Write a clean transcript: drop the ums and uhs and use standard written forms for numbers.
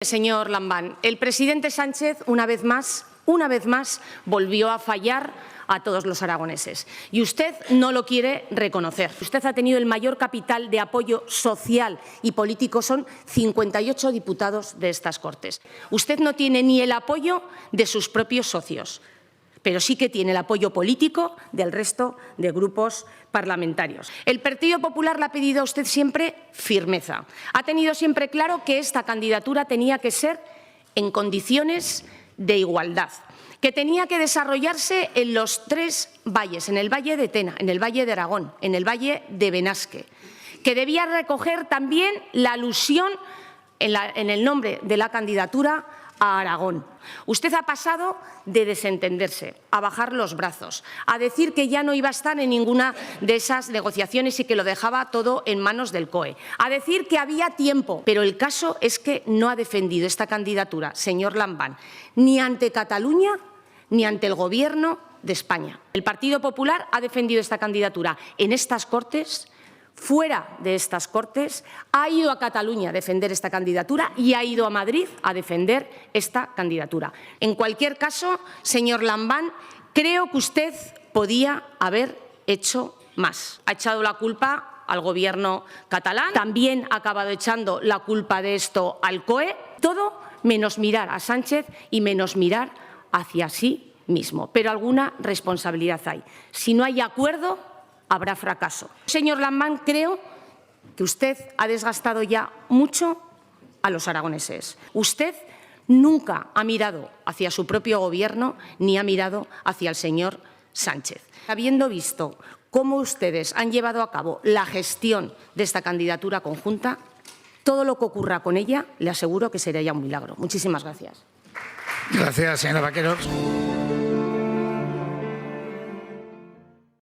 Señor Lambán, el presidente Sánchez, una vez más, volvió a fallar a todos los aragoneses. Y usted no lo quiere reconocer. Usted ha tenido el mayor capital de apoyo social y político, son 58 diputados de estas Cortes. Usted no tiene ni el apoyo de sus propios socios, pero sí que tiene el apoyo político del resto de grupos parlamentarios. El Partido Popular le ha pedido a usted siempre firmeza. Ha tenido siempre claro que esta candidatura tenía que ser en condiciones de igualdad, que tenía que desarrollarse en los tres valles, en el Valle de Tena, en el Valle de Aragón, en el Valle de Benasque, que debía recoger también la alusión en el nombre de la candidatura a Aragón. Usted ha pasado de desentenderse, a bajar los brazos, a decir que ya no iba a estar en ninguna de esas negociaciones y que lo dejaba todo en manos del COE, a decir que había tiempo. Pero el caso es que no ha defendido esta candidatura, señor Lambán, ni ante Cataluña ni ante el Gobierno de España. El Partido Popular ha defendido esta candidatura en estas Cortes, fuera de estas Cortes, ha ido a Cataluña a defender esta candidatura y ha ido a Madrid a defender esta candidatura. En cualquier caso, señor Lambán, creo que usted podía haber hecho más. Ha echado la culpa al Gobierno catalán, también ha acabado echando la culpa de esto al COE, todo menos mirar a Sánchez y menos mirar hacia sí mismo. Pero alguna responsabilidad hay. Si no hay acuerdo, habrá fracaso. Señor Lambán, creo que usted ha desgastado ya mucho a los aragoneses. Usted nunca ha mirado hacia su propio Gobierno ni ha mirado hacia el señor Sánchez. Habiendo visto cómo ustedes han llevado a cabo la gestión de esta candidatura conjunta, todo lo que ocurra con ella, le aseguro que será ya un milagro. Muchísimas gracias. Gracias, señora Vaqueros.